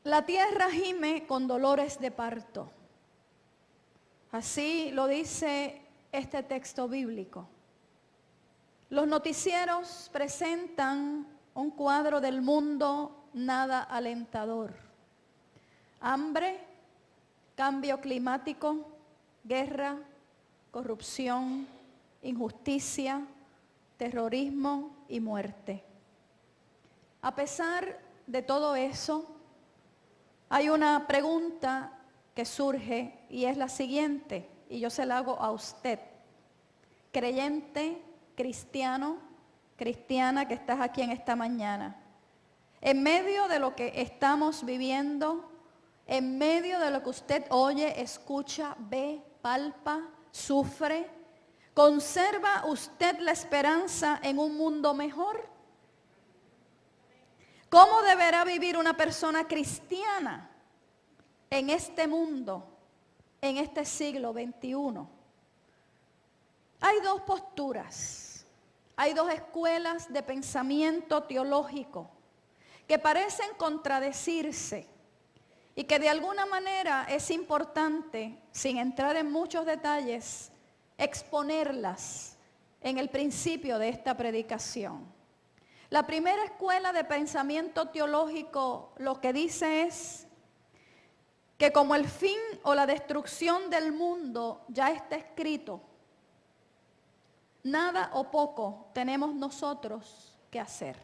La tierra gime con dolores de parto. Así lo dice este texto bíblico. Los noticieros presentan un cuadro del mundo nada alentador. Hambre, cambio climático, guerra, corrupción, injusticia, terrorismo y muerte. A pesar de todo eso, hay una pregunta que surge y es la siguiente, y yo se la hago a usted, creyente, cristiano, cristiana que estás aquí en esta mañana. En medio de lo que estamos viviendo, en medio de lo que usted oye, escucha, ve, palpa, sufre, ¿conserva usted la esperanza en un mundo mejor? ¿Cómo deberá vivir una persona cristiana en este mundo, en este siglo XXI? Hay dos posturas, hay dos escuelas de pensamiento teológico que parecen contradecirse y que de alguna manera es importante, sin entrar en muchos detalles, exponerlas en el principio de esta predicación. La primera escuela de pensamiento teológico lo que dice es que como el fin o la destrucción del mundo ya está escrito, nada o poco tenemos nosotros que hacer.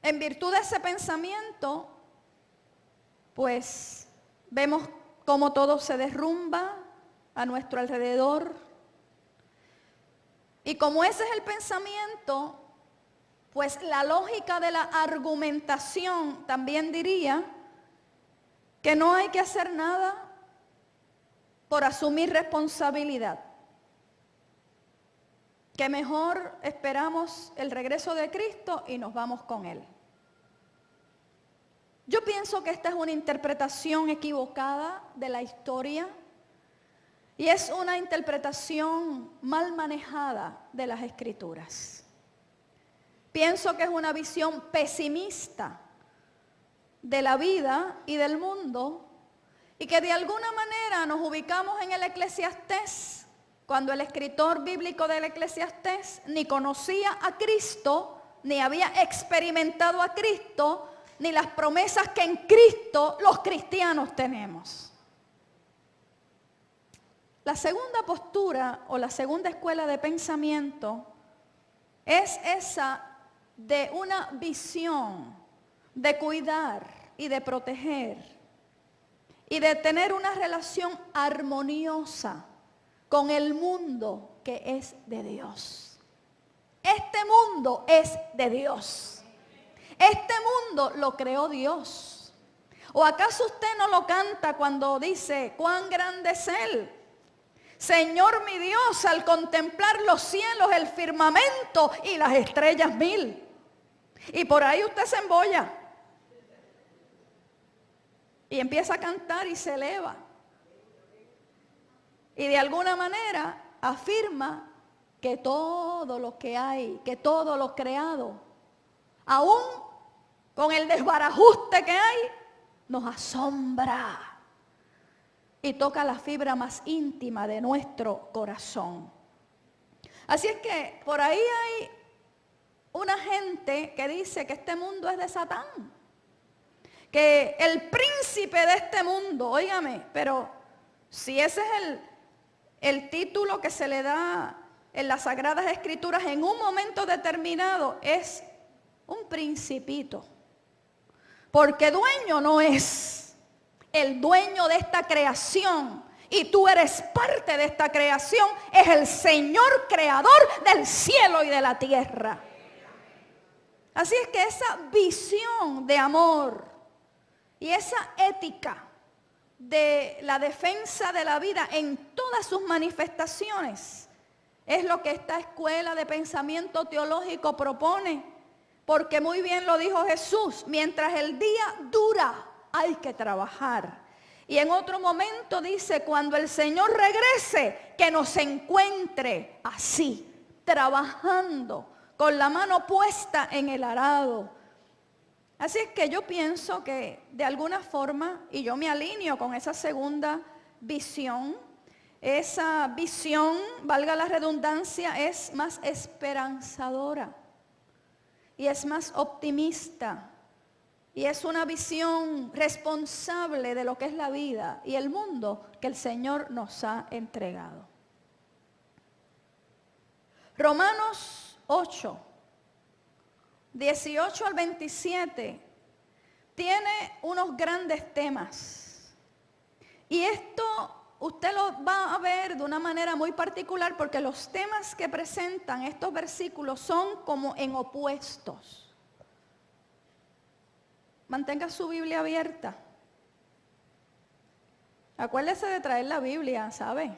En virtud de ese pensamiento, pues vemos cómo todo se derrumba a nuestro alrededor. Y como ese es el pensamiento, pues la lógica de la argumentación también diría que no hay que hacer nada por asumir responsabilidad. Que mejor esperamos el regreso de Cristo y nos vamos con Él. Yo pienso que esta es una interpretación equivocada de la historia y es una interpretación mal manejada de las Escrituras. Pienso que es una visión pesimista de la vida y del mundo y que de alguna manera nos ubicamos en el Eclesiastés, cuando el escritor bíblico del Eclesiastés ni conocía a Cristo, ni había experimentado a Cristo, ni las promesas que en Cristo los cristianos tenemos. La segunda postura o la segunda escuela de pensamiento es esa de una visión de cuidar y de proteger y de tener una relación armoniosa con el mundo que es de Dios. Este mundo es de Dios. Este mundo lo creó Dios. ¿O acaso usted no lo canta cuando dice, cuán grande es Él? Señor mi Dios, al contemplar los cielos, el firmamento y las estrellas mil. Y por ahí usted se embolla. Y empieza a cantar y se eleva. Y de alguna manera afirma que todo lo que hay, que todo lo creado, aún con el desbarajuste que hay, nos asombra y toca la fibra más íntima de nuestro corazón. Así es que por ahí hay una gente que dice que este mundo es de Satán, que el príncipe de este mundo, óigame, pero si ese es el título que se le da en las Sagradas Escrituras en un momento determinado, es un principito, porque dueño no es. El dueño de esta creación, y tú eres parte de esta creación, es el Señor creador del cielo y de la tierra. Así es que esa visión de amor y esa ética de la defensa de la vida en todas sus manifestaciones es lo que esta escuela de pensamiento teológico propone, porque muy bien lo dijo Jesús, mientras el día dura, hay que trabajar. Y en otro momento dice, cuando el Señor regrese, que nos encuentre así, trabajando, con la mano puesta en el arado, Así es que yo pienso que de alguna forma, y yo me alineo con esa segunda visión, esa visión, valga la redundancia, es más esperanzadora y es más optimista y es una visión responsable de lo que es la vida y el mundo que el Señor nos ha entregado. Romanos 8, 18 al 27, tiene unos grandes temas. Y esto usted lo va a ver de una manera muy particular porque los temas que presentan estos versículos son como en opuestos. Mantenga su Biblia abierta. Acuérdese de traer la Biblia, ¿sabe?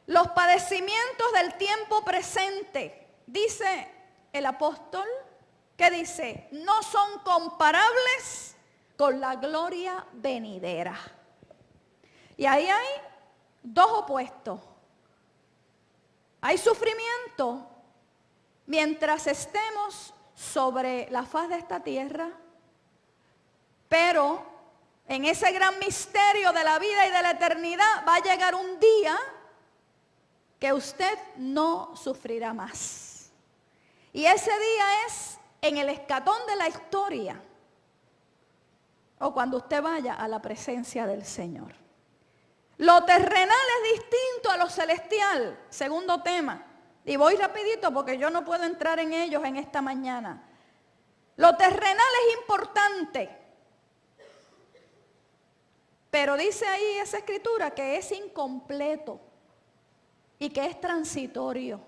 Los padecimientos del tiempo presente, dice el apóstol, que dice, no son comparables con la gloria venidera. Y ahí hay dos opuestos. Hay sufrimiento mientras estemos sobre la faz de esta tierra, pero en ese gran misterio de la vida y de la eternidad va a llegar un día que usted no sufrirá más. Y ese día es en el escatón de la historia o cuando usted vaya a la presencia del Señor. Lo terrenal es distinto a lo celestial, segundo tema. Y voy rapidito porque yo no puedo entrar en ellos en esta mañana. Lo terrenal es importante, pero dice ahí esa escritura que es incompleto y que es transitorio.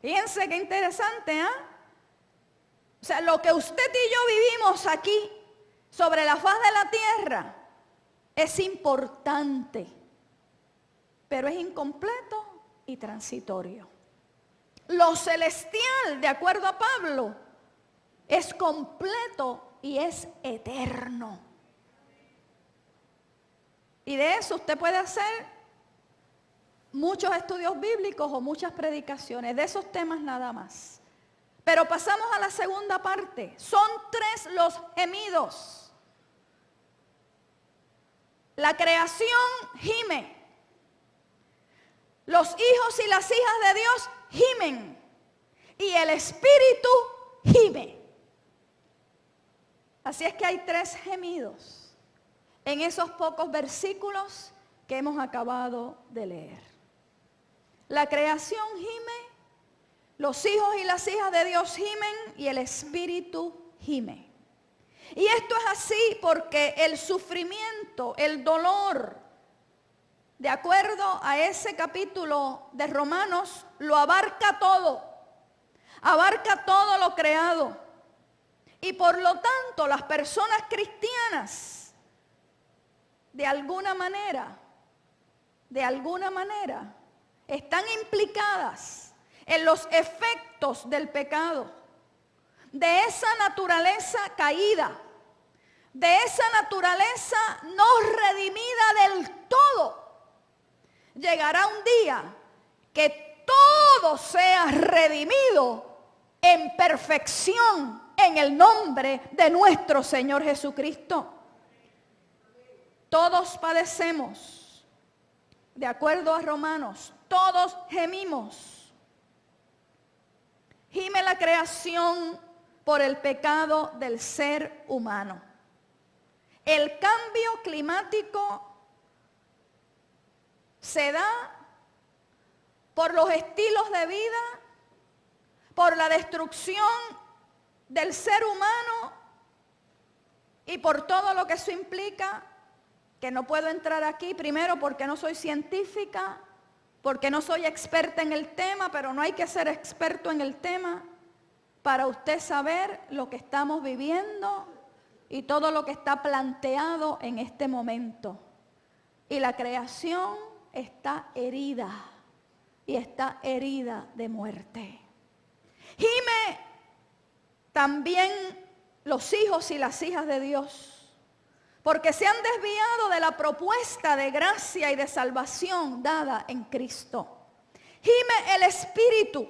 Fíjense qué interesante, ¿ah? O sea, lo que usted y yo vivimos aquí sobre la faz de la tierra es importante, pero es incompleto y transitorio. Lo celestial, de acuerdo a Pablo, es completo y es eterno. Y de eso usted puede hacer muchos estudios bíblicos o muchas predicaciones, de esos temas nada más. Pero pasamos a la segunda parte. Son 3 los gemidos. La creación gime. Los hijos y las hijas de Dios gimen. Y el Espíritu gime. Así es que hay 3 gemidos en esos pocos versículos que hemos acabado de leer. La creación gime. Los hijos y las hijas de Dios gimen y el Espíritu gime. Y esto es así porque el sufrimiento, el dolor, de acuerdo a ese capítulo de Romanos, lo abarca todo. Abarca todo lo creado. Y por lo tanto, las personas cristianas, de alguna manera, están implicadas en los efectos del pecado, de esa naturaleza caída, de esa naturaleza no redimida del todo. Llegará un día que todo sea redimido en perfección en el nombre de nuestro Señor Jesucristo. Todos padecemos, de acuerdo a Romanos, todos gemimos. Gime la creación por el pecado del ser humano. El cambio climático se da por los estilos de vida, por la destrucción del ser humano y por todo lo que eso implica, que no puedo entrar aquí, primero porque no soy científica, porque no soy experta en el tema, pero no hay que ser experto en el tema para usted saber lo que estamos viviendo y todo lo que está planteado en este momento. Y la creación está herida, y está herida de muerte. Gime también los hijos y las hijas de Dios, porque se han desviado de la propuesta de gracia y de salvación dada en Cristo. Gime el Espíritu,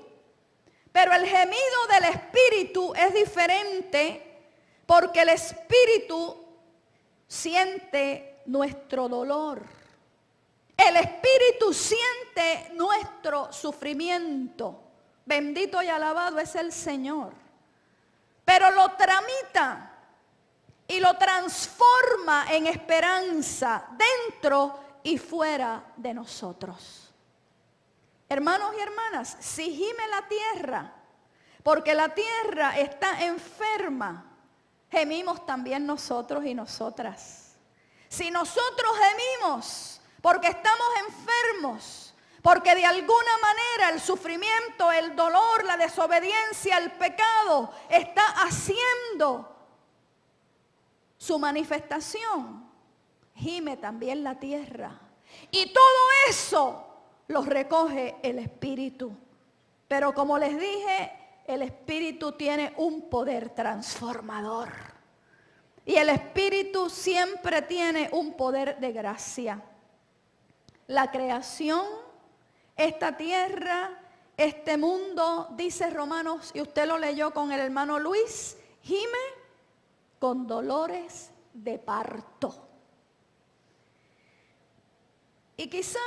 pero el gemido del Espíritu espíritu es diferente porque el espíritu siente nuestro dolor. El espíritu siente nuestro sufrimiento. Bendito y alabado es el Señor. Pero lo tramita y lo transforma en esperanza dentro y fuera de nosotros. Hermanos y hermanas, si gime la tierra, porque la tierra está enferma, gemimos también nosotros y nosotras. Si nosotros gemimos porque estamos enfermos, porque de alguna manera el sufrimiento, el dolor, la desobediencia, el pecado está haciendo su manifestación, gime también la tierra. Y todo eso los recoge el Espíritu. Pero como les dije, el Espíritu tiene un poder transformador. Y el Espíritu siempre tiene un poder de gracia. La creación, esta tierra, este mundo, dice Romanos, y usted lo leyó con el hermano Luis, gime con dolores de parto. Y quizá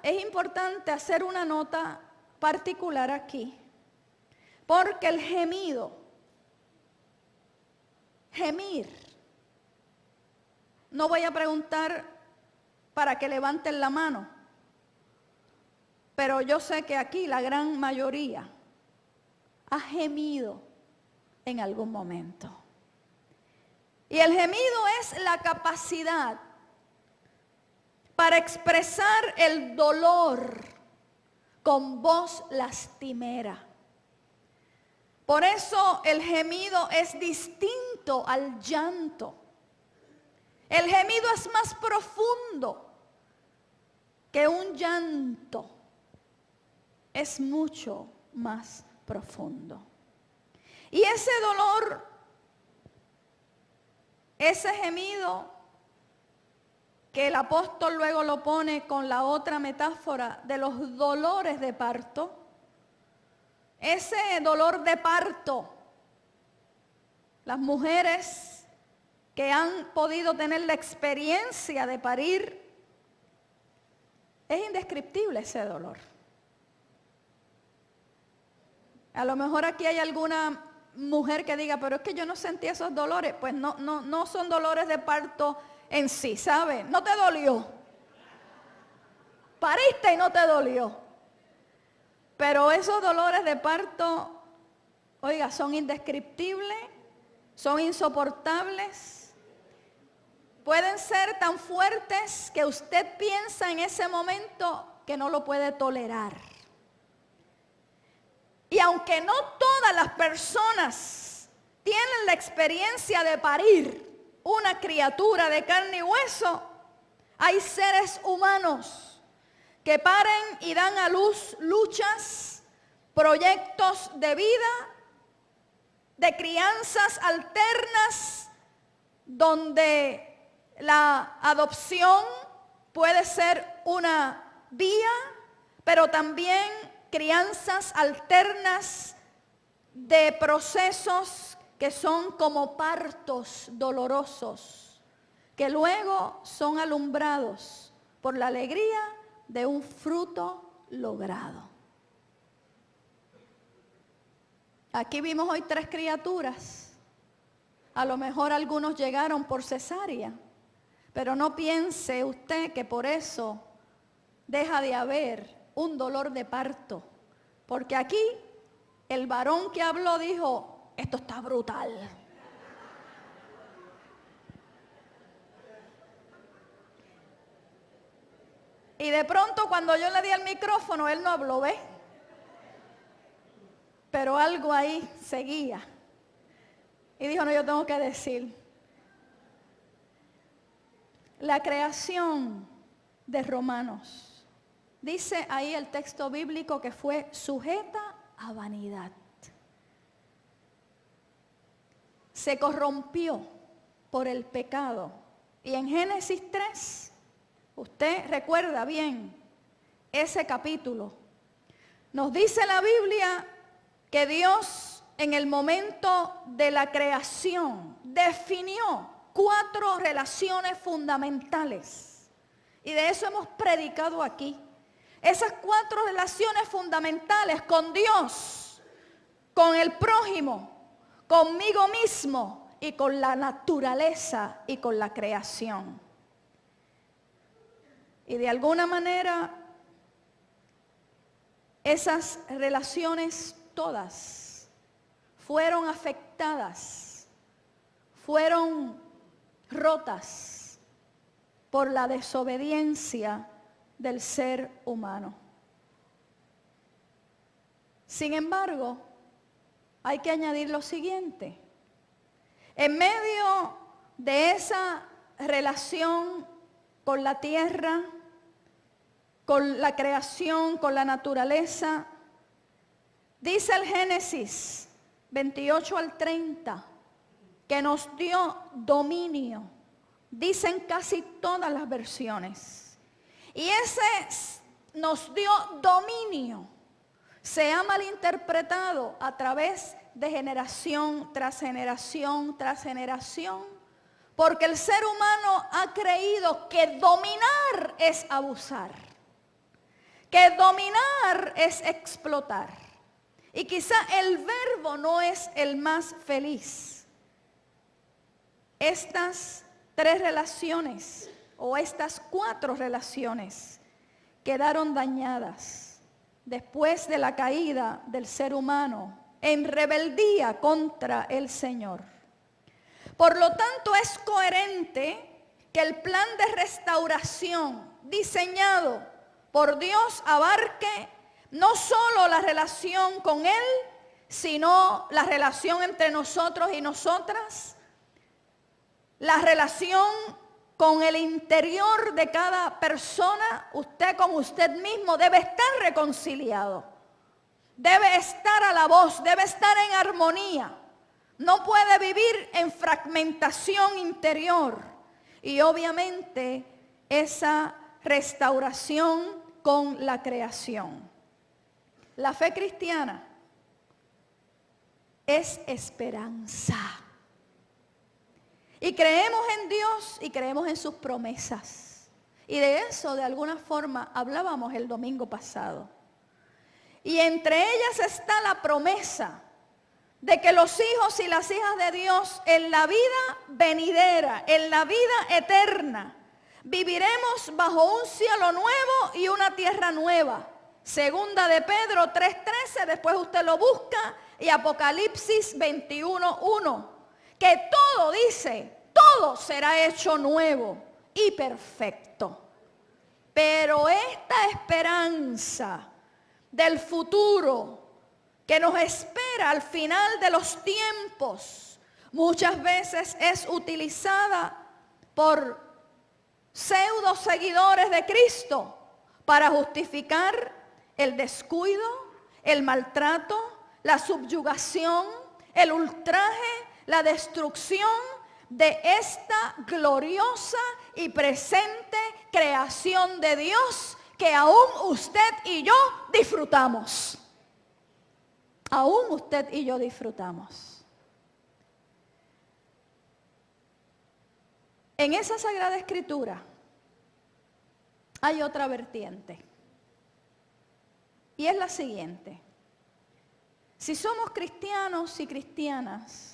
es importante hacer una nota particular aquí, porque el gemido, gemir, no voy a preguntar para que levanten la mano, pero yo sé que aquí la gran mayoría ha gemido en algún momento. Y el gemido es la capacidad para expresar el dolor con voz lastimera. Por eso el gemido es distinto al llanto. El gemido es más profundo que un llanto. Es mucho más profundo. Y ese dolor, ese gemido, que el apóstol luego lo pone con la otra metáfora de los dolores de parto, ese dolor de parto, las mujeres que han podido tener la experiencia de parir, es indescriptible ese dolor. A lo mejor aquí hay alguna mujer que diga, pero es que yo no sentí esos dolores. Pues no son dolores de parto en sí, ¿sabe? No te dolió. Pariste y no te dolió. Pero esos dolores de parto, oiga, son indescriptibles, son insoportables. Pueden ser tan fuertes que usted piensa en ese momento que no lo puede tolerar. Y aunque no todas las personas tienen la experiencia de parir una criatura de carne y hueso, hay seres humanos que paren y dan a luz luchas, proyectos de vida, de crianzas alternas, donde la adopción puede ser una vía, pero también crianzas alternas de procesos que son como partos dolorosos, que luego son alumbrados por la alegría de un fruto logrado. Aquí vimos hoy 3 criaturas. A lo mejor algunos llegaron por cesárea, pero no piense usted que por eso deja de haber un dolor de parto, porque aquí el varón que habló dijo, esto está brutal. Y de pronto cuando yo le di el micrófono, él no habló, ¿ves? Pero algo ahí seguía. Y dijo, no, yo tengo que decir. La creación de Romanos. Dice ahí el texto bíblico que fue sujeta a vanidad. Se corrompió por el pecado. Y en Génesis 3, usted recuerda bien ese capítulo. Nos dice la Biblia que Dios en el momento de la creación, definió 4 relaciones fundamentales. Y de eso hemos predicado aquí. Esas 4 relaciones fundamentales con Dios, con el prójimo, conmigo mismo y con la naturaleza y con la creación. Y de alguna manera, esas relaciones todas fueron afectadas, fueron rotas por la desobediencia del ser humano. Sin embargo, hay que añadir lo siguiente. En medio de esa relación con la tierra, con la creación, con la naturaleza, dice el Génesis 28 al 30, que nos dio dominio. Dicen casi todas las versiones. Y ese nos dio dominio se ha malinterpretado a través de generación tras generación tras generación, porque el ser humano ha creído que dominar es abusar, que dominar es explotar. Y quizá el verbo no es el más feliz. Estas 3 relaciones o estas 4 relaciones quedaron dañadas después de la caída del ser humano en rebeldía contra el Señor. Por lo tanto, es coherente que el plan de restauración diseñado por Dios abarque no solo la relación con Él, sino la relación entre nosotros y nosotras, la relación con el interior de cada persona. Usted con usted mismo debe estar reconciliado, debe estar a la voz, debe estar en armonía. No puede vivir en fragmentación interior. Y obviamente esa restauración con la creación. La fe cristiana es esperanza. Y creemos en Dios y creemos en sus promesas. Y de eso de alguna forma hablábamos el domingo pasado. Y entre ellas está la promesa de que los hijos y las hijas de Dios en la vida venidera, en la vida eterna, viviremos bajo un cielo nuevo y una tierra nueva. Segunda de Pedro 3:13, después usted lo busca, y Apocalipsis 21:1. Que todo, dice, todo será hecho nuevo y perfecto. Pero esta esperanza del futuro que nos espera al final de los tiempos, muchas veces es utilizada por pseudo seguidores de Cristo para justificar el descuido, el maltrato, la subyugación, el ultraje, la destrucción de esta gloriosa y presente creación de Dios que aún usted y yo disfrutamos. Aún usted y yo disfrutamos. En esa Sagrada Escritura hay otra vertiente. Y es la siguiente. Si somos cristianos y cristianas,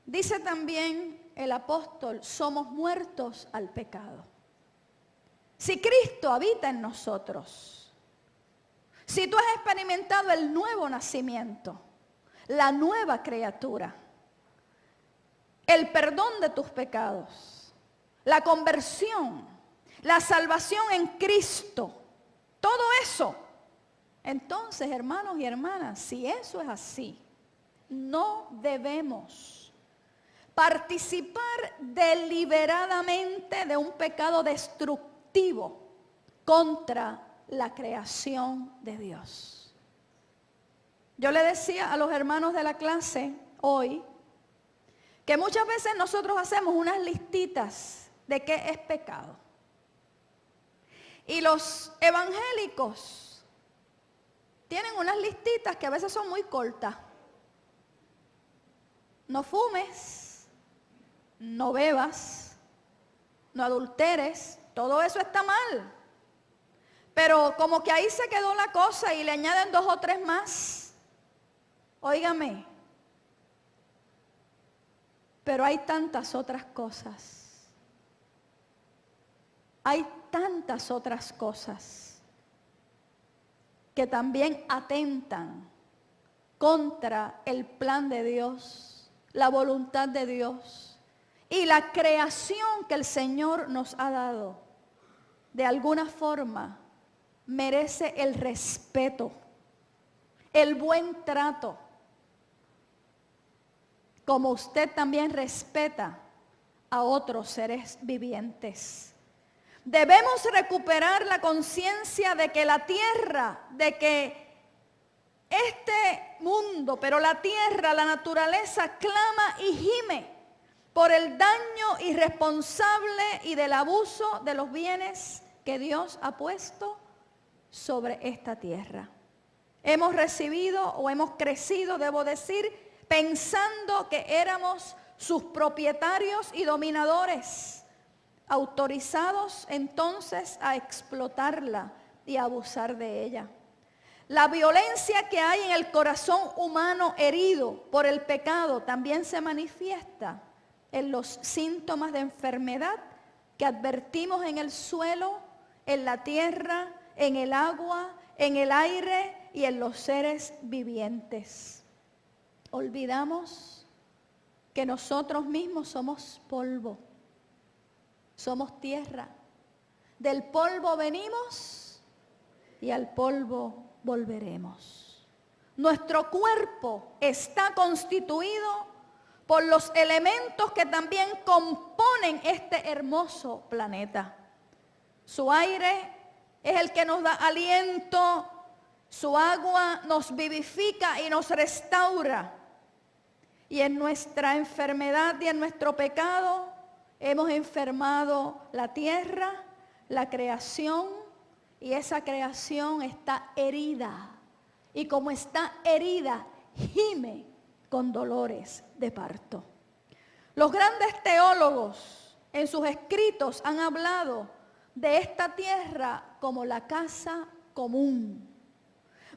dice también el apóstol, somos muertos al pecado. Si Cristo habita en nosotros, si tú has experimentado el nuevo nacimiento, la nueva criatura, el perdón de tus pecados, la conversión, la salvación en Cristo, todo eso, entonces, hermanos y hermanas, si eso es así, no debemos participar deliberadamente de un pecado destructivo contra la creación de Dios. Yo le decía a los hermanos de la clase hoy que muchas veces nosotros hacemos unas listitas de qué es pecado. Y los evangélicos tienen unas listitas que a veces son muy cortas. No fumes, no bebas, no adulteres, todo eso está mal. Pero como que ahí se quedó la cosa y le añaden 2 o 3 más. Óigame, pero hay tantas otras cosas. Hay tantas otras cosas que también atentan contra el plan de Dios, la voluntad de Dios y la creación que el Señor nos ha dado. De alguna forma merece el respeto, el buen trato, como usted también respeta a otros seres vivientes. Debemos recuperar la conciencia de que la tierra, de que este mundo, pero la tierra, la naturaleza clama y gime por el daño irresponsable y del abuso de los bienes que Dios ha puesto sobre esta tierra. Hemos recibido o hemos crecido, debo decir, pensando que éramos sus propietarios y dominadores, autorizados entonces a explotarla y a abusar de ella. La violencia que hay en el corazón humano herido por el pecado también se manifiesta en los síntomas de enfermedad que advertimos en el suelo, en la tierra, en el agua, en el aire y en los seres vivientes. Olvidamos que nosotros mismos somos polvo, somos tierra. Del polvo venimos y al polvo volveremos. Nuestro cuerpo está constituido por los elementos que también componen este hermoso planeta. Su aire es el que nos da aliento, su agua nos vivifica y nos restaura. Y en nuestra enfermedad y en nuestro pecado hemos enfermado la tierra, la creación, y esa creación está herida. Y como está herida, gime con dolores de parto. Los grandes teólogos en sus escritos han hablado de esta tierra como la casa común,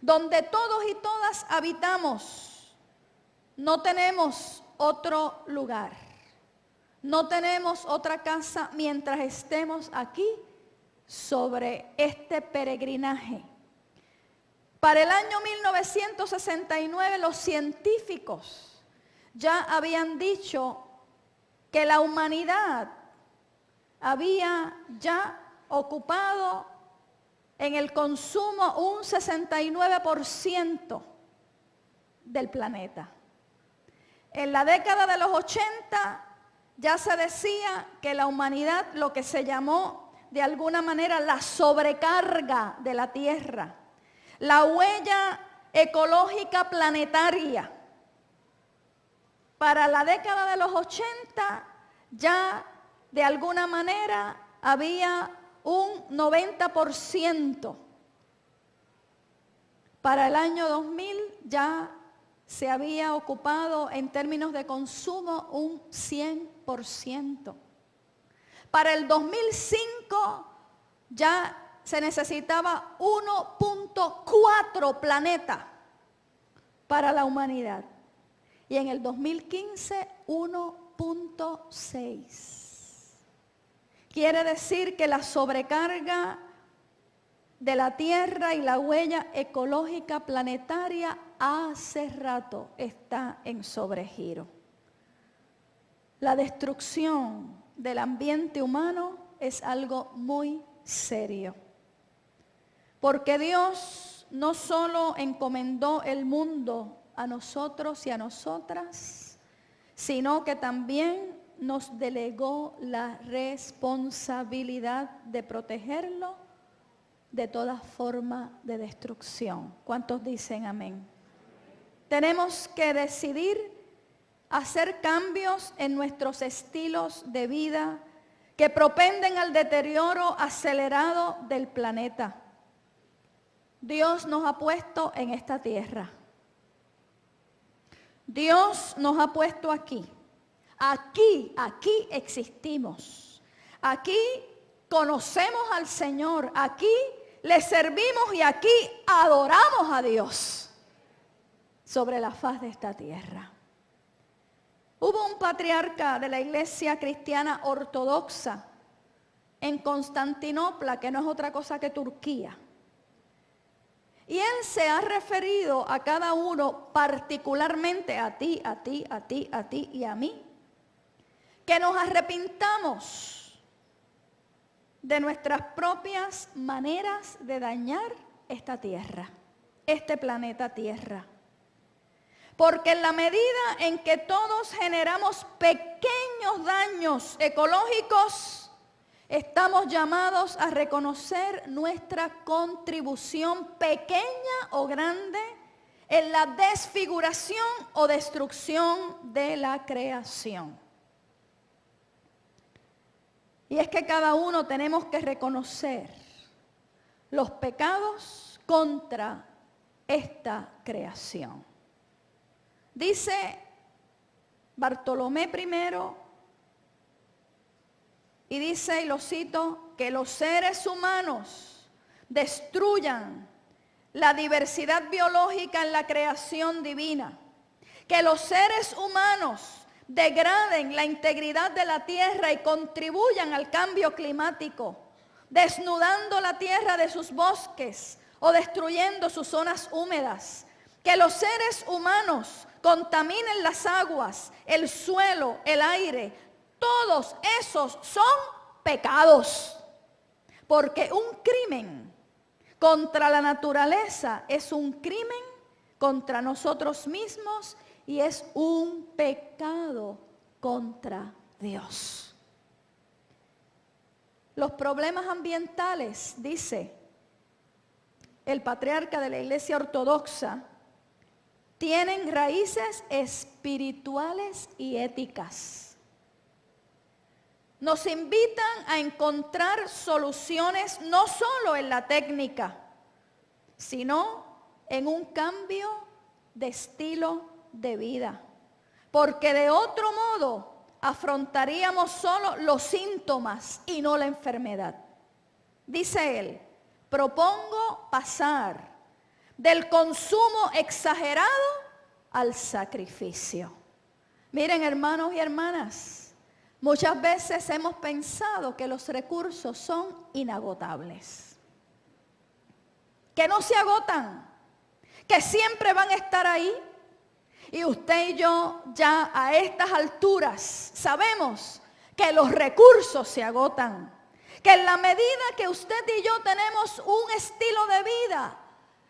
donde todos y todas habitamos. No tenemos otro lugar, no tenemos otra casa mientras estemos aquí sobre este peregrinaje. Para el año 1969 los científicos ya habían dicho que la humanidad había ya ocupado en el consumo un 69% del planeta. En la década de los 80 ya se decía que la humanidad, lo que se llamó de alguna manera la sobrecarga de la Tierra, la huella ecológica planetaria. Para la década de los 80 ya de alguna manera había un 90%. Para el año 2000 ya se había ocupado en términos de consumo un 100%. Para el 2005 ya se necesitaba 1.4 planetas para la humanidad. Y en el 2015, 1.6. Quiere decir que la sobrecarga de la Tierra y la huella ecológica planetaria hace rato está en sobregiro. La destrucción del ambiente humano es algo muy serio. Porque Dios no solo encomendó el mundo a nosotros y a nosotras, sino que también nos delegó la responsabilidad de protegerlo de toda forma de destrucción. ¿Cuántos dicen amén? Tenemos que decidir hacer cambios en nuestros estilos de vida que propenden al deterioro acelerado del planeta. Dios nos ha puesto en esta tierra. Dios nos ha puesto aquí. Aquí existimos. Aquí conocemos al Señor. Aquí le servimos y aquí adoramos a Dios sobre la faz de esta tierra. Hubo un patriarca de la iglesia cristiana ortodoxa en Constantinopla, que no es otra cosa que Turquía. Y él se ha referido a cada uno, particularmente a ti, a ti, a ti, a ti y a mí, que nos arrepintamos de nuestras propias maneras de dañar esta tierra, este planeta Tierra. Porque en la medida en que todos generamos pequeños daños ecológicos, estamos llamados a reconocer nuestra contribución pequeña o grande en la desfiguración o destrucción de la creación. Y es que cada uno tenemos que reconocer los pecados contra esta creación. Dice Bartolomé I, y dice, y lo cito, que los seres humanos destruyan la diversidad biológica en la creación divina, que los seres humanos degraden la integridad de la tierra y contribuyan al cambio climático, desnudando la tierra de sus bosques o destruyendo sus zonas húmedas, que los seres humanos contaminen las aguas, el suelo, el aire. Todos esos son pecados, porque un crimen contra la naturaleza es un crimen contra nosotros mismos y es un pecado contra Dios. Los problemas ambientales, dice el patriarca de la Iglesia Ortodoxa, tienen raíces espirituales y éticas. Nos invitan a encontrar soluciones no solo en la técnica, sino en un cambio de estilo de vida. Porque de otro modo afrontaríamos solo los síntomas y no la enfermedad. Dice él, propongo pasar del consumo exagerado al sacrificio. Miren, hermanos y hermanas, muchas veces hemos pensado que los recursos son inagotables, que no se agotan, que siempre van a estar ahí. Y usted y yo ya a estas alturas sabemos que los recursos se agotan, que en la medida que usted y yo tenemos un estilo de vida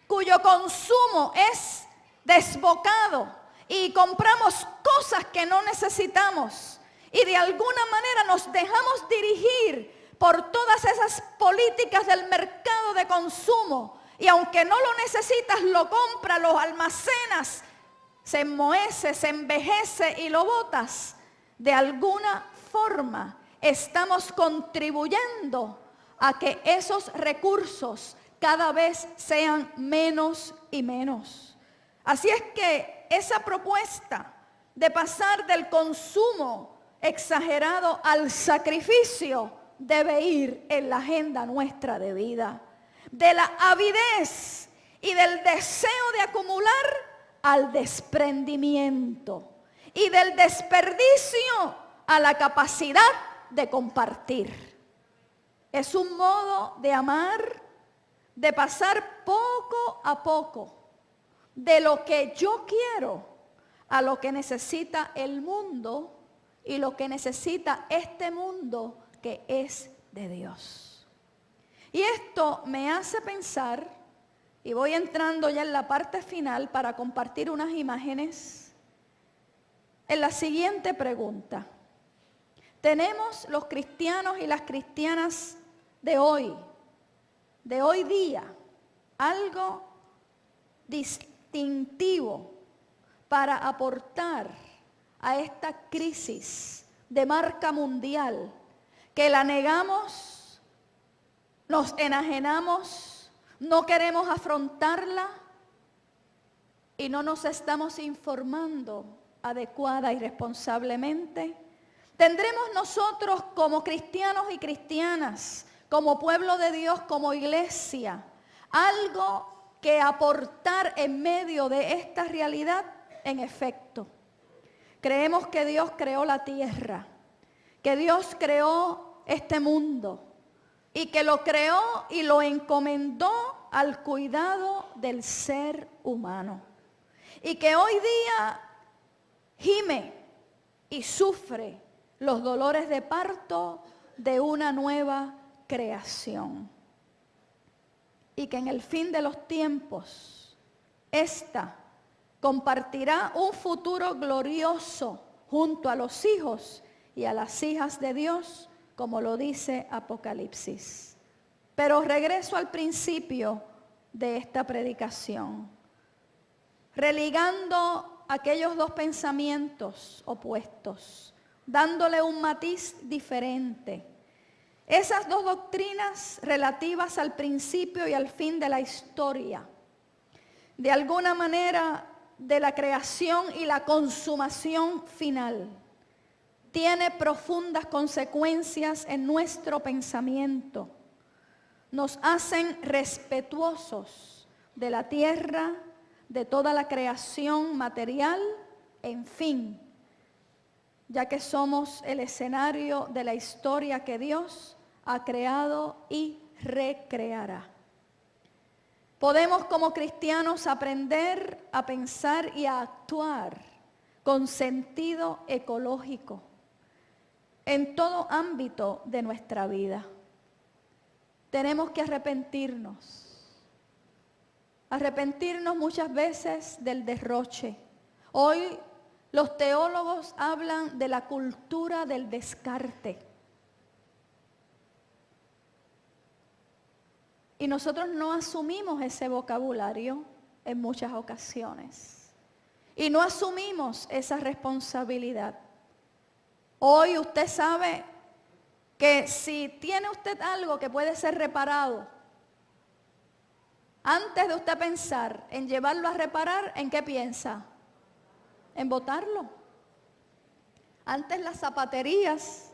cuyo consumo es desbocado y compramos cosas que no necesitamos, y de alguna manera nos dejamos dirigir por todas esas políticas del mercado de consumo. Y aunque no lo necesitas, lo compras, lo almacenas, se enmohece, se envejece y lo botas. De alguna forma estamos contribuyendo a que esos recursos cada vez sean menos y menos. Así es que esa propuesta de pasar del consumo exagerado al sacrificio debe ir en la agenda nuestra de vida. De la avidez y del deseo de acumular al desprendimiento, y del desperdicio a la capacidad de compartir. Es un modo de amar, de pasar poco a poco de lo que yo quiero a lo que necesita el mundo y lo que necesita este mundo que es de Dios. Y esto me hace pensar, y voy entrando ya en la parte final para compartir unas imágenes, en la siguiente pregunta. Tenemos los cristianos y las cristianas de hoy día, algo distintivo para aportar a esta crisis de marca mundial, que la negamos, nos enajenamos, no queremos afrontarla y no nos estamos informando adecuada y responsablemente, tendremos nosotros como cristianos y cristianas, como pueblo de Dios, como iglesia, algo que aportar en medio de esta realidad. En efecto, creemos que Dios creó la tierra, que Dios creó este mundo y que lo creó y lo encomendó al cuidado del ser humano. Y que hoy día gime y sufre los dolores de parto de una nueva creación. Y que en el fin de los tiempos, ésta compartirá un futuro glorioso junto a los hijos y a las hijas de Dios, como lo dice Apocalipsis. Pero regreso al principio de esta predicación, religando aquellos dos pensamientos opuestos, dándole un matiz diferente. Esas dos doctrinas relativas al principio y al fin de la historia, de alguna manera de la creación y la consumación final, tiene profundas consecuencias en nuestro pensamiento. Nos hacen respetuosos de la tierra, de toda la creación material, en fin, ya que somos el escenario de la historia que Dios ha creado y recreará. Podemos como cristianos aprender a pensar y a actuar con sentido ecológico en todo ámbito de nuestra vida. Tenemos que arrepentirnos muchas veces del derroche. Hoy los teólogos hablan de la cultura del descarte. Y nosotros no asumimos ese vocabulario en muchas ocasiones. Y no asumimos esa responsabilidad. Hoy usted sabe que si tiene usted algo que puede ser reparado, antes de usted pensar en llevarlo a reparar, ¿en qué piensa? En botarlo. Antes las zapaterías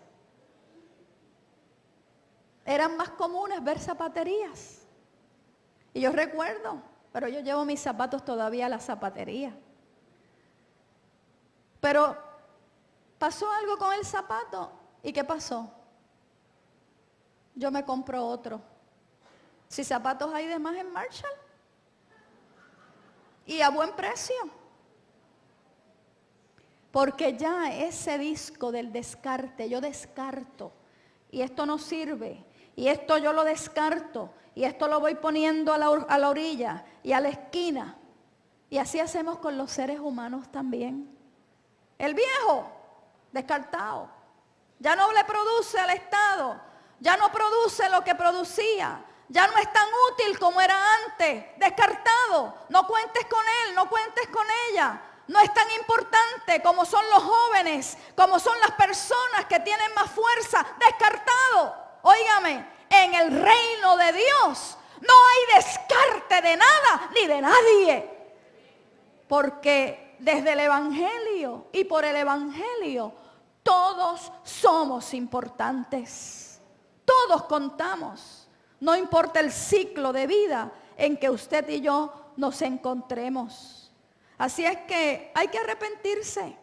eran más comunes ver zapaterías. Y yo recuerdo, pero yo llevo mis zapatos todavía a la zapatería. Pero pasó algo con el zapato. ¿Y qué pasó? Yo me compro otro. Si zapatos hay de más en Marshall. Y a buen precio. Porque ya ese disco del descarte, yo descarto. Y esto no sirve. Y esto yo lo descarto. Y esto lo voy poniendo a la orilla y a la esquina. Y así hacemos con los seres humanos también. El viejo, descartado. Ya no le produce al Estado. Ya no produce lo que producía. Ya no es tan útil como era antes. Descartado. No cuentes con él, no cuentes con ella. No es tan importante como son los jóvenes, como son las personas que tienen más fuerza. Descartado. Óigame, en el reino de Dios no hay descarte de nada ni de nadie. Porque desde el Evangelio y por el Evangelio todos somos importantes. Todos contamos. No importa el ciclo de vida en que usted y yo nos encontremos. Así es que hay que arrepentirse.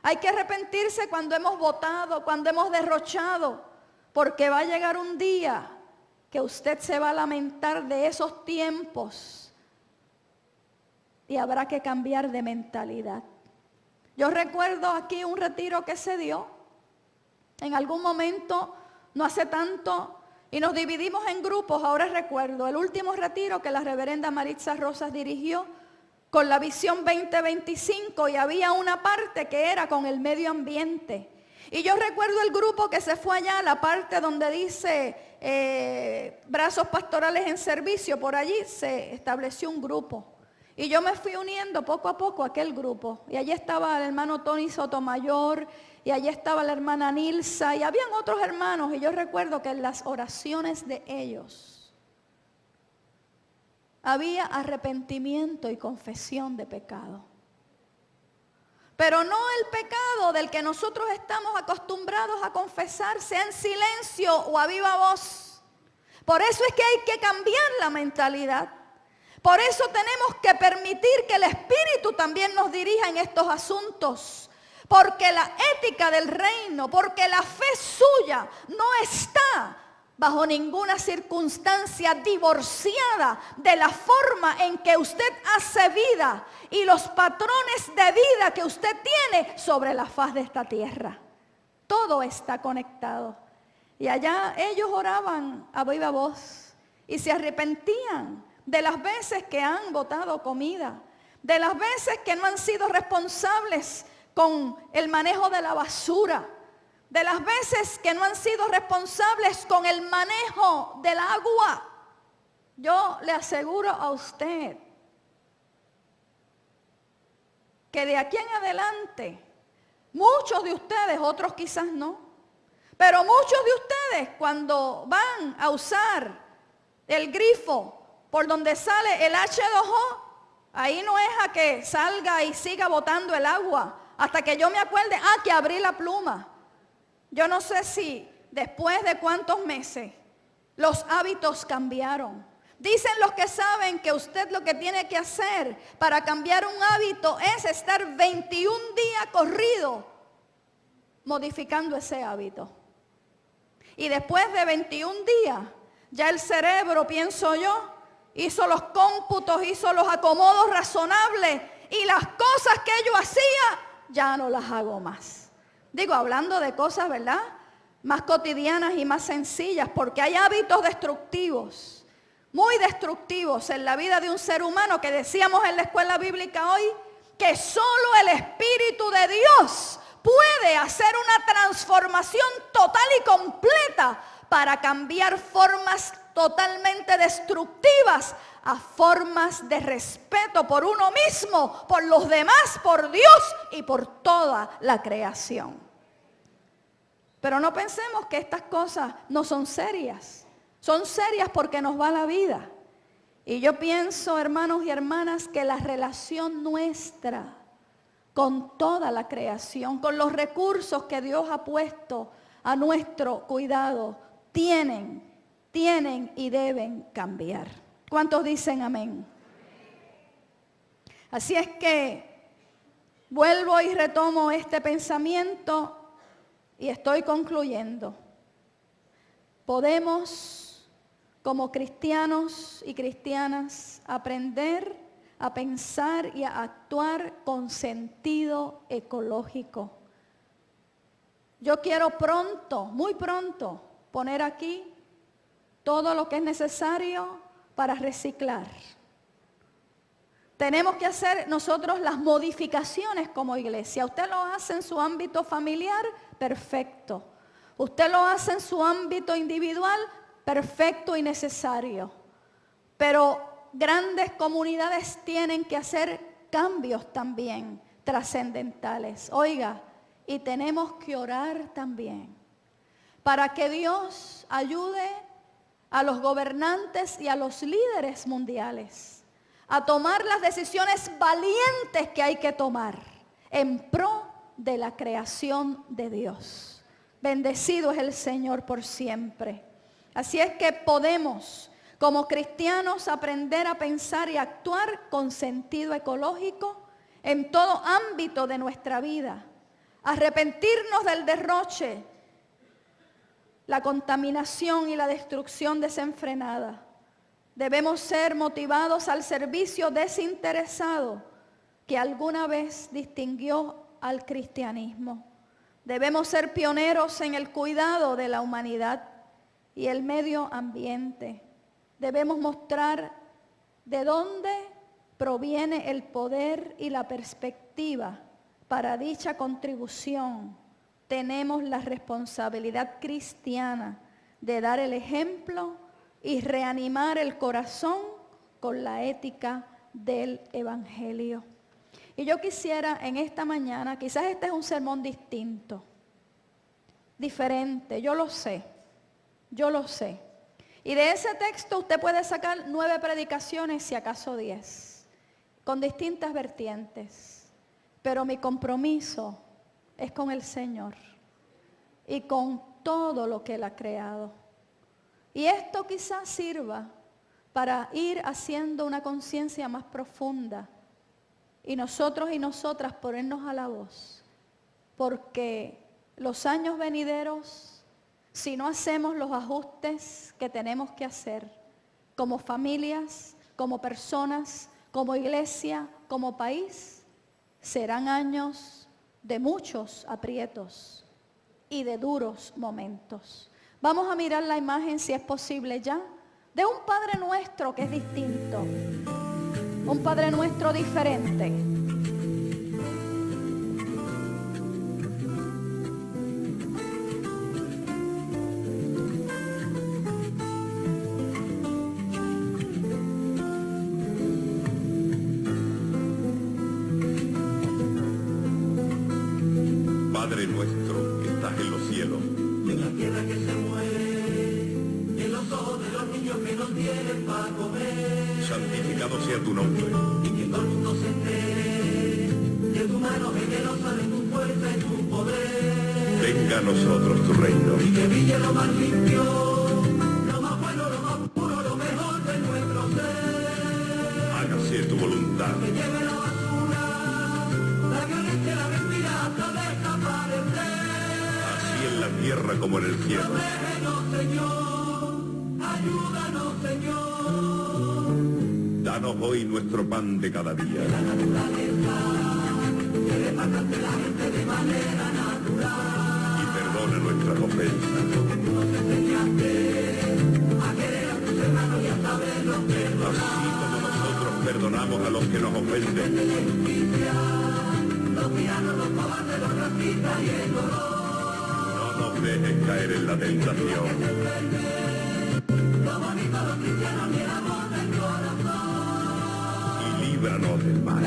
Hay que arrepentirse cuando hemos votado, cuando hemos derrochado. Porque va a llegar un día que usted se va a lamentar de esos tiempos. Y habrá que cambiar de mentalidad. Yo recuerdo aquí un retiro que se dio. En algún momento, no hace tanto, y nos dividimos en grupos. Ahora recuerdo el último retiro que la reverenda Maritza Rosas dirigió con la visión 2025 y había una parte que era con el medio ambiente. Y yo recuerdo el grupo que se fue allá a la parte donde dice brazos pastorales en servicio. Por allí se estableció un grupo. Y yo me fui uniendo poco a poco a aquel grupo. Y allí estaba el hermano Tony Sotomayor, y allí estaba la hermana Nilsa, y habían otros hermanos. Y yo recuerdo que en las oraciones de ellos, había arrepentimiento y confesión de pecado. Pero no el pecado del que nosotros estamos acostumbrados a confesar, sea en silencio o a viva voz. Por eso es que hay que cambiar la mentalidad. Por eso tenemos que permitir que el Espíritu también nos dirija en estos asuntos. Porque la ética del reino, porque la fe suya no está bajo ninguna circunstancia divorciada de la forma en que usted hace vida y los patrones de vida que usted tiene sobre la faz de esta tierra. Todo está conectado. Y allá ellos oraban a viva voz y se arrepentían de las veces que han botado comida, de las veces que no han sido responsables con el manejo de la basura, de las veces que no han sido responsables con el manejo del agua. Yo le aseguro a usted que de aquí en adelante, muchos de ustedes, otros quizás no, pero muchos de ustedes cuando van a usar el grifo por donde sale el H2O, ahí no es a que salga y siga botando el agua, hasta que yo me acuerde, que abrí la pluma. Yo no sé si después de cuántos meses los hábitos cambiaron. Dicen los que saben que usted lo que tiene que hacer para cambiar un hábito es estar 21 días corrido modificando ese hábito. Y después de 21 días, ya el cerebro, pienso yo, hizo los cómputos, hizo los acomodos razonables y las cosas que yo hacía, ya no las hago más. Digo, hablando de cosas, ¿verdad?, más cotidianas y más sencillas, porque hay hábitos destructivos, muy destructivos en la vida de un ser humano, que decíamos en la escuela bíblica hoy, que solo el Espíritu de Dios puede hacer una transformación total y completa para cambiar formas totalmente destructivas a formas de respeto por uno mismo, por los demás, por Dios y por toda la creación. Pero no pensemos que estas cosas no son serias. Son serias porque nos va la vida. Y yo pienso, hermanos y hermanas, que la relación nuestra con toda la creación, con los recursos que Dios ha puesto a nuestro cuidado, tienen y deben cambiar. ¿Cuántos dicen amén? Así es que vuelvo y retomo este pensamiento y estoy concluyendo. Podemos, como cristianos y cristianas, aprender a pensar y a actuar con sentido ecológico. Yo quiero pronto, muy pronto, poner aquí todo lo que es necesario para reciclar. Tenemos que hacer nosotros las modificaciones como iglesia. Usted lo hace en su ámbito familiar, perfecto. Usted lo hace en su ámbito individual, perfecto y necesario. Pero grandes comunidades tienen que hacer cambios también trascendentales. Oiga, y tenemos que orar también para que Dios ayude a los gobernantes y a los líderes mundiales a tomar las decisiones valientes que hay que tomar en pro de la creación de Dios. Bendecido es el Señor por siempre. Así es que podemos, como cristianos, aprender a pensar y actuar con sentido ecológico en todo ámbito de nuestra vida. Arrepentirnos del derroche, la contaminación y la destrucción desenfrenada. Debemos ser motivados al servicio desinteresado que alguna vez distinguió al cristianismo. Debemos ser pioneros en el cuidado de la humanidad y el medio ambiente. Debemos mostrar de dónde proviene el poder y la perspectiva para dicha contribución. Tenemos la responsabilidad cristiana de dar el ejemplo y reanimar el corazón con la ética del Evangelio. Y yo quisiera en esta mañana, quizás este es un sermón distinto, diferente, yo lo sé. Y de ese texto usted puede sacar 9 predicaciones, si acaso 10, con distintas vertientes. Pero mi compromiso es con el Señor y con todo lo que Él ha creado. Y esto quizás sirva para ir haciendo una conciencia más profunda y nosotros y nosotras ponernos a la voz, porque los años venideros, si no hacemos los ajustes que tenemos que hacer como familias, como personas, como iglesia, como país, serán años de muchos aprietos y de duros momentos. Vamos a mirar la imagen, si es posible ya, de un Padre Nuestro que es distinto, un Padre Nuestro diferente. Padre nuestro que estás en los cielos, en la tierra que se muere, en los ojos de los niños que no tienen para comer, santificado sea tu nombre. y que todo el mundo se entere de tu mano generosa, de tu fuerza y tu poder. Venga a nosotros tu reino. Y que brille lo más limpio, lo más bueno, lo más puro, lo mejor de nuestro ser. Hágase tu voluntad, Que lleve la basura, la violencia, la mentira hasta desaparecer. así en la tierra como en el cielo. Protégenos, Señor, ayúdanos, Señor. Danos hoy nuestro pan de cada día. Y perdona nuestras ofensas. Así como nosotros perdonamos a los que nos ofenden. No nos dejes caer en la tentación. Y líbranos del mal.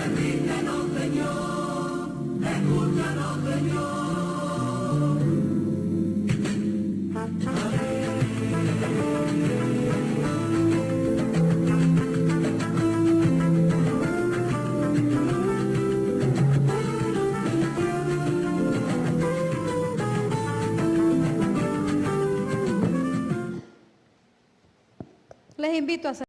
Les invito a hacer